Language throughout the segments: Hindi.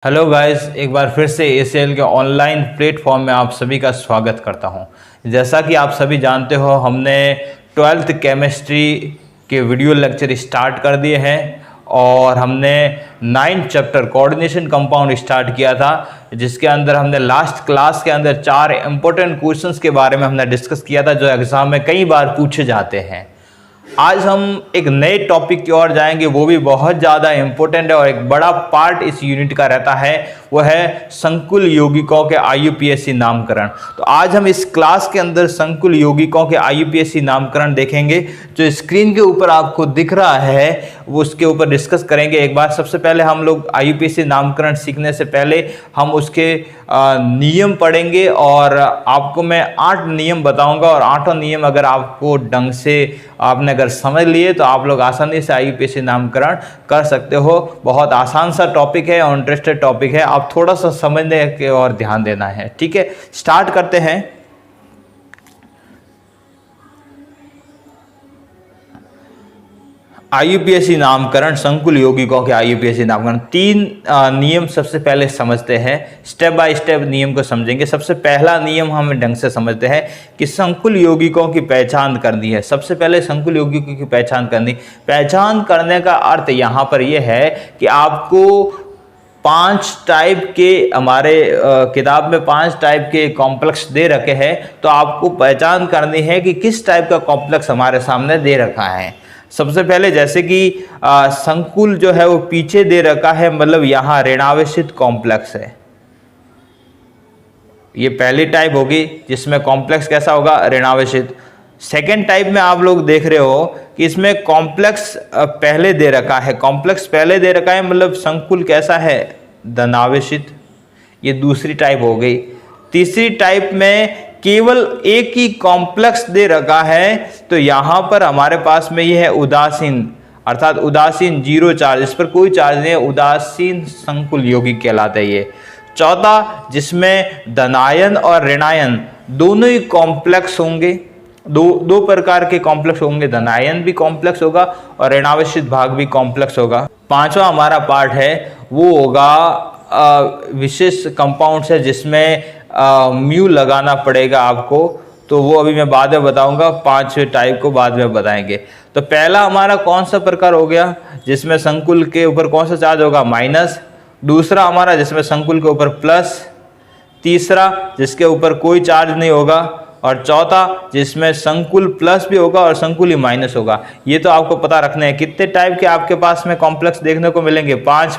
हेलो गाइस, एक बार फिर से ACL के ऑनलाइन प्लेटफॉर्म में आप सभी का स्वागत करता हूं। जैसा कि आप सभी जानते हो, हमने 12th केमिस्ट्री के वीडियो लेक्चर स्टार्ट कर दिए हैं और हमने 9th chapter coordination compound start किया था, जिसके अंदर हमने लास्ट क्लास के अंदर 4 इंपॉर्टेंट क्वेश्चंस के बारे में हमने डिस्कस किया था, जो एग्जाम में कई बार पूछे जाते हैं। आज हम एक नए टॉपिक की ओर जाएंगे, वो भी बहुत ज़्यादा इम्पोर्टेंट है और एक बड़ा पार्ट इस यूनिट का रहता है, वो है संकुल यौगिकों के IUPAC नामकरण। तो आज हम इस क्लास के अंदर संकुल यौगिकों के IUPAC नामकरण देखेंगे। जो स्क्रीन के ऊपर आपको दिख रहा है वो उसके ऊपर डिस्कस करेंगे। एक बार सबसे पहले हम लोग IUPAC नामकरण सीखने से पहले हम उसके नियम पढ़ेंगे और आपको मैं 8 नियम बताऊंगा और 8 नियम अगर आपको ढंग से आपने अगर समझ लिए तो आप लोग आसानी से IUPAC नामकरण कर सकते हो। बहुत आसान सा टॉपिक है और इंटरेस्टेड टॉपिक है, आप थोड़ा सा समझने के और ध्यान देना है। ठीक है, स्टार्ट करते हैं। IUPAC नामकरण, संकुल यौगिकों के IUPAC नामकरण। 3 नियम सबसे पहले समझते हैं, स्टेप बाय स्टेप नियम को समझेंगे। सबसे पहला नियम हम ढंग से समझते हैं कि संकुल यौगिकों की पहचान करनी है। सबसे पहले संकुल यौगिकों की पहचान करने का अर्थ यहाँ पर यह है कि आपको 5 टाइप के, हमारे किताब में 5 टाइप के कॉम्प्लेक्स दे रखे हैं, तो आपको पहचान करनी है कि किस टाइप का कॉम्प्लेक्स हमारे सामने दे रखा है। सबसे पहले जैसे कि संकुल जो है वो पीछे दे रखा है, मतलब यहाँ ऋणावेशित कॉम्प्लेक्स है। ये पहली टाइप होगी जिसमें कॉम्प्लेक्स कैसा होगा, ऋणावेशित। सेकेंड टाइप में आप लोग देख रहे हो कि इसमें कॉम्प्लेक्स पहले दे रखा है, मतलब संकुल कैसा है, धनावेशित। ये दूसरी टाइप हो गई। तीसरी टाइप में केवल एक ही कॉम्प्लेक्स दे रखा है, तो यहां पर हमारे पास में ये है उदासीन, अर्थात उदासीन, 0 चार्ज, इस पर कोई चार्ज नहीं है, उदासीन संकुल यौगिक कहलाता है ये। चौथा, जिसमें धनायन और ऋणायन दोनों ही कॉम्प्लेक्स होंगे, दो प्रकार के कॉम्प्लेक्स होंगे, धनायन भी कॉम्प्लेक्स होगा और ऋणावेशित भाग भी कॉम्प्लेक्स होगा। पांचवा हमारा पार्ट है वो होगा विशेष कंपाउंड्स है, जिसमें म्यू लगाना पड़ेगा आपको, तो वो अभी मैं बाद में बताऊंगा। 5 टाइप को बाद में बताएंगे। तो पहला हमारा कौन सा प्रकार हो गया, जिसमें संकुल के ऊपर कौन सा चार्ज होगा, माइनस। दूसरा हमारा जिसमें संकुल के ऊपर प्लस। तीसरा जिसके ऊपर कोई चार्ज नहीं होगा। और चौथा जिसमें संकुल प्लस भी होगा और संकुल ही माइनस होगा। ये तो आपको पता रखना है। कितने टाइप के आपके पास में कॉम्प्लेक्स देखने को मिलेंगे, 5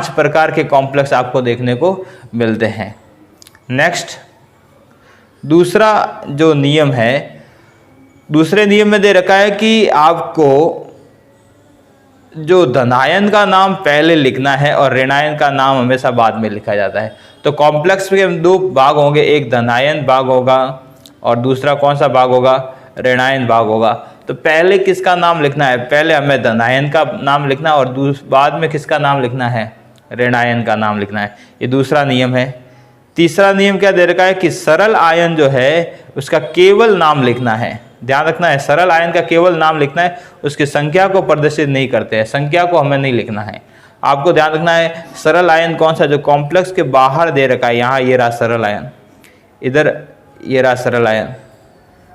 प्रकार के कॉम्प्लेक्स आपको देखने को मिलते हैं। नेक्स्ट, दूसरा जो नियम है, दूसरे नियम में दे रखा है कि आपको जो धनायन का नाम पहले लिखना है और ऋणायन का नाम हमेशा बाद में लिखा जाता है। तो कॉम्प्लेक्स के 2 भाग होंगे, एक धनायन भाग होगा और दूसरा कौन सा भाग होगा, ऋणायन भाग होगा। तो पहले किसका नाम लिखना है, पहले हमें धनायन का नाम लिखना है और बाद में किसका नाम लिखना है, ऋणायन का नाम लिखना है। ये दूसरा नियम है। तीसरा नियम क्या दे रखा है कि सरल आयन जो है उसका केवल नाम लिखना है। ध्यान रखना है, सरल आयन का केवल नाम लिखना है, उसकी संख्या को प्रदर्शित नहीं करते हैं, संख्या को हमें नहीं लिखना है। आपको ध्यान रखना है सरल आयन कौन सा, जो कॉम्प्लेक्स के बाहर दे रखा है। यहाँ ये रहा सरल आयन, इधर ये रहा सरल आयन,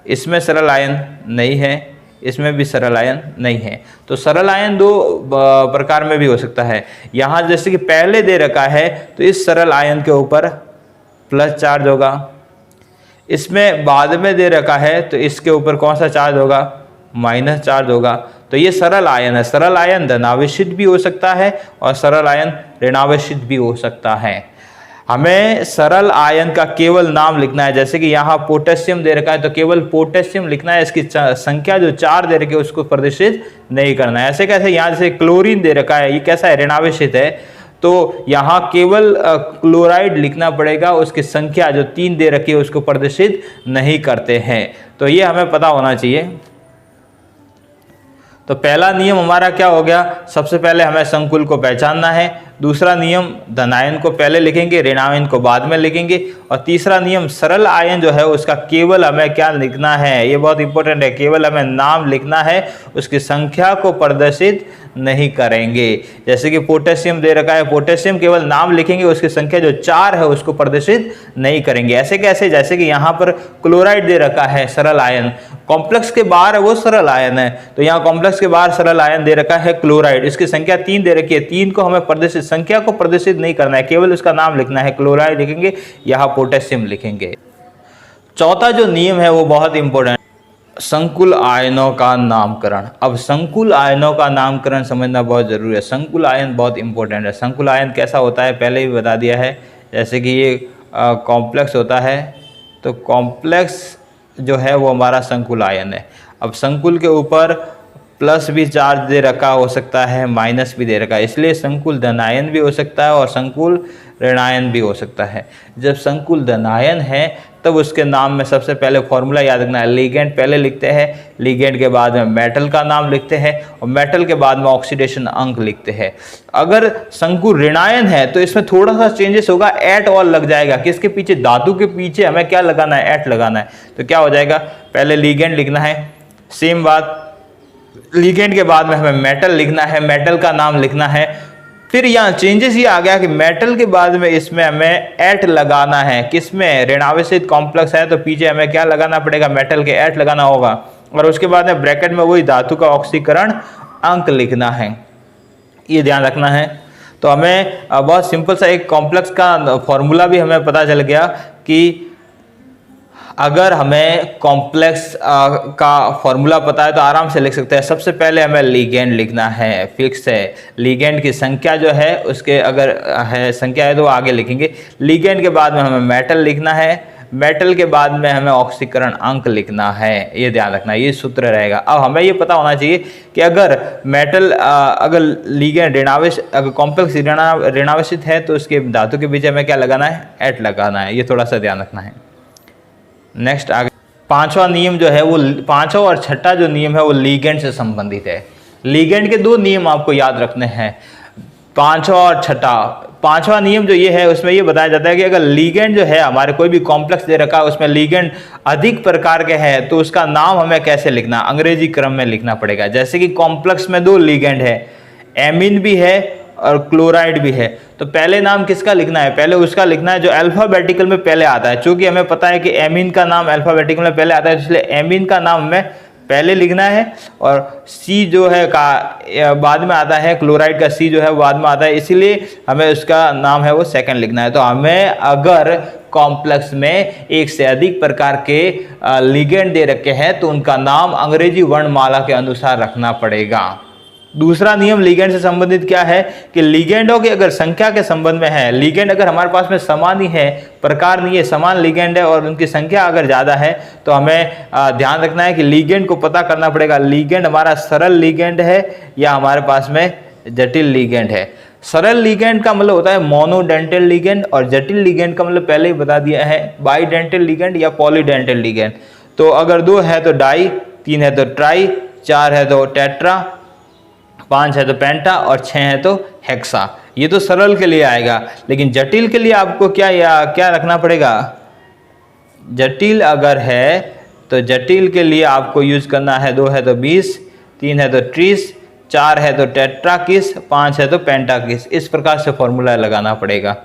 इसमें सरल आयन नहीं है, इसमें भी सरल आयन नहीं है। तो सरल आयन 2 प्रकार में भी हो सकता है। यहाँ जैसे कि पहले दे रखा है तो इस सरल आयन के ऊपर प्लस चार्ज होगा, इसमें बाद में दे रखा है तो इसके ऊपर कौन सा चार्ज होगा, माइनस चार्ज होगा। तो ये सरल आयन है। सरल आयन धनावेशित भी हो सकता है और सरल आयन ऋणावेशित भी हो सकता है। हमें सरल आयन का केवल नाम लिखना है। जैसे कि यहाँ पोटेशियम दे रखा है तो केवल पोटेशियम लिखना है, इसकी संख्या जो 4 दे रखी है उसको प्रदर्शित नहीं करना है। ऐसे कैसे, यहाँ जैसे क्लोरीन दे रखा है, ये कैसा है, ऋणावेशित है, तो यहाँ केवल क्लोराइड लिखना पड़ेगा, उसकी संख्या जो 3 दे रखी है उसको प्रदर्शित नहीं करते हैं। तो ये हमें पता होना चाहिए। तो पहला नियम हमारा क्या हो गया, सबसे पहले हमें संकुल को पहचानना है। दूसरा नियम धन आयन को पहले लिखेंगे, ऋण आयन को बाद में लिखेंगे। और तीसरा नियम सरल आयन जो है उसका केवल हमें क्या लिखना है, ये बहुत इंपॉर्टेंट है, केवल हमें नाम लिखना है, उसकी संख्या को प्रदर्शित नहीं करेंगे। जैसे कि पोटेशियम दे रखा है, पोटेशियम केवल नाम लिखेंगे, उसकी संख्या जो 4 है उसको प्रदर्शित नहीं करेंगे। ऐसे कैसे, जैसे कि यहाँ पर क्लोराइड दे रखा है सरल आयन, कॉम्प्लेक्स के बाहर है वो सरल आयन है, तो यहाँ कॉम्प्लेक्स के बाहर सरल आयन दे रखा है क्लोराइड, इसकी संख्या 3 दे रखी है, 3 को हमें प्रदर्शित, संख्या को प्रदर्शित नहीं करना है, केवल उसका नाम लिखना है, क्लोराइड लिखेंगे, यहाँ पोटेशियम लिखेंगे। चौथा जो नियम है वो बहुत इंपॉर्टेंट, संकुल आयनों का नामकरण। अब संकुल आयनों का नामकरण समझना बहुत जरूरी है। संकुल आयन बहुत इंपॉर्टेंट है। संकुल आयन कैसा होता है पहले ही बता दिया है, जैसे कि ये कॉम्प्लेक्स होता है, तो कॉम्प्लेक्स जो है वो हमारा संकुल आयन है। अब संकुल के ऊपर प्लस भी चार्ज दे रखा हो सकता है, माइनस भी दे रखा है, इसलिए संकुल धनायन भी हो सकता है और संकुल ऋणायन भी हो सकता है। जब संकुल धनायन है तब उसके नाम में सबसे पहले फॉर्मूला याद रखना है, लिगेंड पहले लिखते हैं, लिगेंड के बाद में मेटल का नाम लिखते हैं और मेटल के बाद में ऑक्सीडेशन अंक लिखते हैं। अगर संकुल ऋणायन है तो इसमें थोड़ा सा चेंजेस होगा, एट और लग जाएगा, किसके पीछे, धातु के पीछे हमें क्या लगाना है, एट लगाना है। तो क्या हो जाएगा, पहले लिगेंड लिखना है, सेम बात लिगेंड के बाद में हमें मेटल लिखना है, मेटल का नाम लिखना है। फिर यहाँ चेंजेस ये आ गया कि मेटल के बाद में इसमें हमें एट लगाना है, किसमें, ऋणावेशित कॉम्प्लेक्स है तो पीछे हमें क्या लगाना पड़ेगा, मेटल के एट लगाना होगा। और उसके बाद में ब्रैकेट में वही धातु का ऑक्सीकरण अंक लिखना है, ये ध्यान रखना है। तो हमें बहुत सिंपल सा एक कॉम्प्लेक्स का फॉर्मूला भी हमें पता चल गया कि अगर हमें कॉम्प्लेक्स का फॉर्मूला पता है तो आराम से लिख सकते हैं। सबसे पहले हमें लिगेंड लिखना है, फिक्स है, लिगेंड की संख्या जो है उसके अगर है संख्या है तो आगे लिखेंगे। लिगेंड के बाद में हमें मेटल लिखना है, मेटल के बाद में हमें ऑक्सीकरण अंक लिखना है, ये ध्यान रखना, ये सूत्र रहेगा। अब हमें ये पता होना चाहिए कि अगर मेटल अगर लिगेंड अगर कॉम्प्लेक्स ऋणावेशित है तो उसके धातु के बीच हमें क्या लगाना है, एट लगाना है, ये थोड़ा सा ध्यान रखना है। नेक्स्ट आगे पांचवा नियम जो है वो, पांचवा और छठा जो नियम है वो लिगेंड से संबंधित है। लिगेंड के 2 नियम आपको याद रखने हैं, पांचवा और छठा। पांचवा नियम जो ये है उसमें ये बताया जाता है कि अगर लिगेंड जो है हमारे कोई भी कॉम्प्लेक्स दे रखा है उसमें लिगेंड अधिक प्रकार के हैं तो उसका नाम हमें कैसे लिखना, अंग्रेजी क्रम में लिखना पड़ेगा। जैसे कि कॉम्प्लेक्स में 2 लिगेंड है, एमीन भी है और क्लोराइड भी है, तो पहले नाम किसका लिखना है, पहले उसका लिखना है जो अल्फाबेटिकल में पहले आता है। चूंकि हमें पता है कि एमीन का नाम अल्फाबेटिकल में पहले आता है, इसलिए एमीन का नाम हमें पहले लिखना है और सी जो है का बाद में आता है, क्लोराइड का सी जो है बाद में आता है, इसीलिए हमें उसका नाम है वो सेकंड लिखना है। तो हमें अगर कॉम्प्लेक्स में एक से अधिक प्रकार के लिगेंड दे रखे हैं तो उनका नाम अंग्रेजी वर्णमाला के अनुसार रखना पड़ेगा। दूसरा नियम लिगेंड से संबंधित क्या है कि लिगेंडों की अगर संख्या के संबंध में है, लिगेंड अगर हमारे पास में समान ही है, प्रकार नहीं है, समान लिगेंड है और उनकी संख्या अगर ज़्यादा है तो हमें ध्यान रखना है कि लिगेंड को पता करना पड़ेगा, लिगेंड हमारा सरल लिगेंड है या हमारे पास में जटिल लिगेंड है। सरल लिगेंड का मतलब होता है मोनोडेंटल लिगेंड और जटिल लिगेंड का मतलब पहले ही बता दिया है, बाईडेंटल लिगेंड या पॉलीडेंटल लिगेंड। तो अगर 2 है तो डाई, 3 है तो ट्राई, 4 है तो टेट्रा, 5 है तो पेंटा और 6 है तो हेक्सा। ये तो सरल के लिए आएगा, लेकिन जटिल के लिए आपको क्या रखना पड़ेगा, जटिल अगर है तो जटिल के लिए आपको यूज करना है 2 है तो 20, 3 है तो 30, 4 है तो टेट्राकिस, 5 है तो पेंटाकिस, इस प्रकार से फॉर्मूला लगाना पड़ेगा।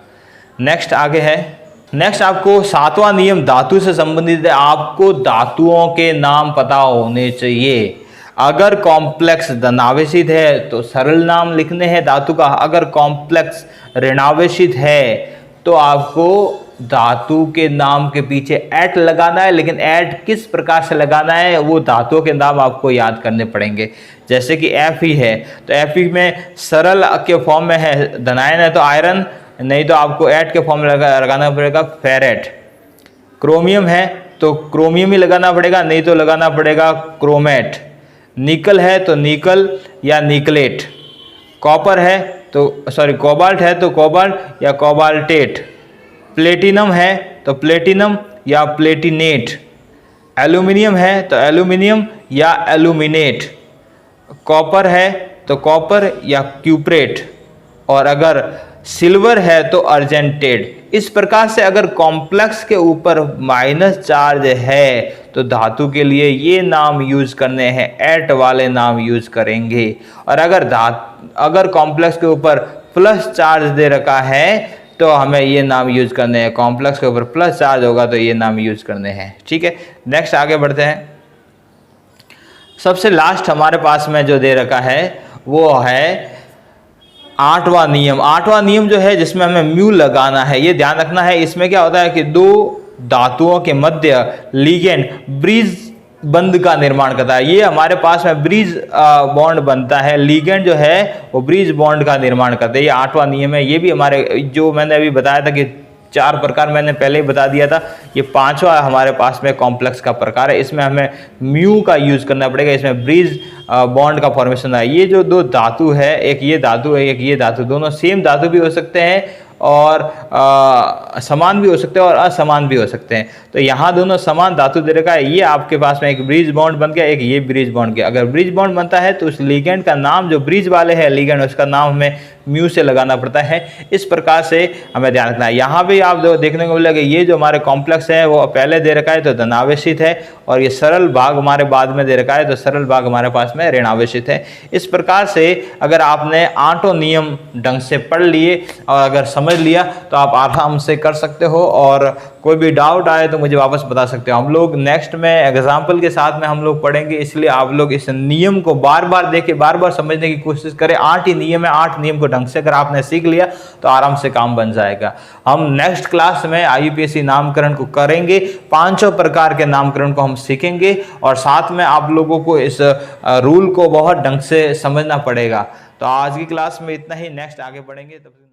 नेक्स्ट आगे है, नेक्स्ट आपको 7वां नियम धातु से संबंधित है। आपको धातुओं के नाम पता होने चाहिए। अगर कॉम्प्लेक्स धनावेशित है तो सरल नाम लिखने हैं धातु का, अगर कॉम्प्लेक्स ऋणावेशित है तो आपको धातु के नाम के पीछे एट लगाना है, लेकिन एट किस प्रकार से लगाना है वो धातुओं के नाम आपको याद करने पड़ेंगे। जैसे कि एफ ई है तो एफ ई में सरल के फॉर्म में है, धनायन है तो आयरन, नहीं तो आपको एट के फॉर्म में लगाना पड़ेगा फेरेट। क्रोमियम है तो क्रोमियम ही लगाना पड़ेगा, नहीं तो लगाना पड़ेगा क्रोमेट। निकल है तो निकल या निकलेट। कॉपर है तो कोबाल्ट है तो कोबाल्ट या कोबाल्टेट। प्लेटिनम है तो प्लेटिनम या प्लेटिनेट। एल्यूमिनियम है तो एल्यूमिनियम या एल्यूमिनेट। कॉपर है तो कॉपर या क्यूप्रेट। और अगर सिल्वर है तो अर्जेंटेड। इस प्रकार से अगर कॉम्प्लेक्स के ऊपर माइनस चार्ज है तो धातु के लिए ये नाम यूज करने हैं, एट वाले नाम यूज करेंगे। और अगर कॉम्प्लेक्स के ऊपर प्लस चार्ज दे रखा है तो हमें ये नाम यूज करने हैं, कॉम्प्लेक्स के ऊपर प्लस चार्ज होगा तो ये नाम यूज करने हैं। ठीक है, नेक्स्ट आगे बढ़ते हैं। सबसे लास्ट हमारे पास में जो दे रखा है वो है आठवां नियम। आठवां नियम जो है जिसमें हमें म्यू लगाना है, ये ध्यान रखना है। इसमें क्या होता है कि दो धातुओं के मध्य लिगेंड ब्रिज बंध का निर्माण करता है। ये हमारे पास में ब्रिज बॉन्ड बनता है, लिगेंड जो है वो ब्रिज बॉन्ड का निर्माण करते हैं। ये आठवां नियम है। ये भी हमारे जो मैंने अभी बताया था कि 4 प्रकार मैंने पहले ही बता दिया था, ये 5वां हमारे पास में कॉम्प्लेक्स का प्रकार है। इसमें हमें म्यू का यूज करना पड़ेगा, इसमें ब्रिज बॉन्ड का फॉर्मेशन है। ये जो दो धातु है, एक ये धातु है, एक ये धातु, दोनों सेम धातु भी हो सकते हैं और समान भी हो सकते हैं और असमान भी हो सकते हैं। तो यहाँ दोनों समान धातु दे रखा है। ये आपके पास में एक ब्रिज बॉन्ड बन गया, एक ये ब्रिज बॉन्ड गया। अगर ब्रिज बॉन्ड बनता है तो उस लिगेंड का नाम, जो ब्रिज वाले हैं लिगेंड, उसका नाम हमें म्यू से लगाना पड़ता है। इस प्रकार से हमें ध्यान रखना है। यहाँ पे आप देखने को मिलेगा ये जो हमारे कॉम्प्लेक्स है वो पहले दे रखा है तो धनावेशित है, और ये सरल भाग हमारे बाद में दे रखा है तो सरल भाग हमारे पास में ऋणावेशित है। इस प्रकार से अगर आपने 8 नियम ढंग से पढ़ लिए और अगर समझ लिया तो आप आराम से कर सकते हो, और कोई भी डाउट आए तो मुझे वापस बता सकते हो। हम लोग नेक्स्ट में एग्जाम्पल के साथ में हम लोग पढ़ेंगे, इसलिए आप लोग इस नियम को बार बार देखें, बार बार समझने की कोशिश करें। 8 ही नियम है, 8 नियम को ढंग से अगर आपने सीख लिया तो आराम से काम बन जाएगा। हम नेक्स्ट क्लास में IUPAC नामकरण को करेंगे, 5 प्रकार के नामकरण को हम सीखेंगे, और साथ में आप लोगों को इस रूल को बहुत ढंग से समझना पड़ेगा। तो आज की क्लास में इतना ही, नेक्स्ट आगे बढ़ेंगे तब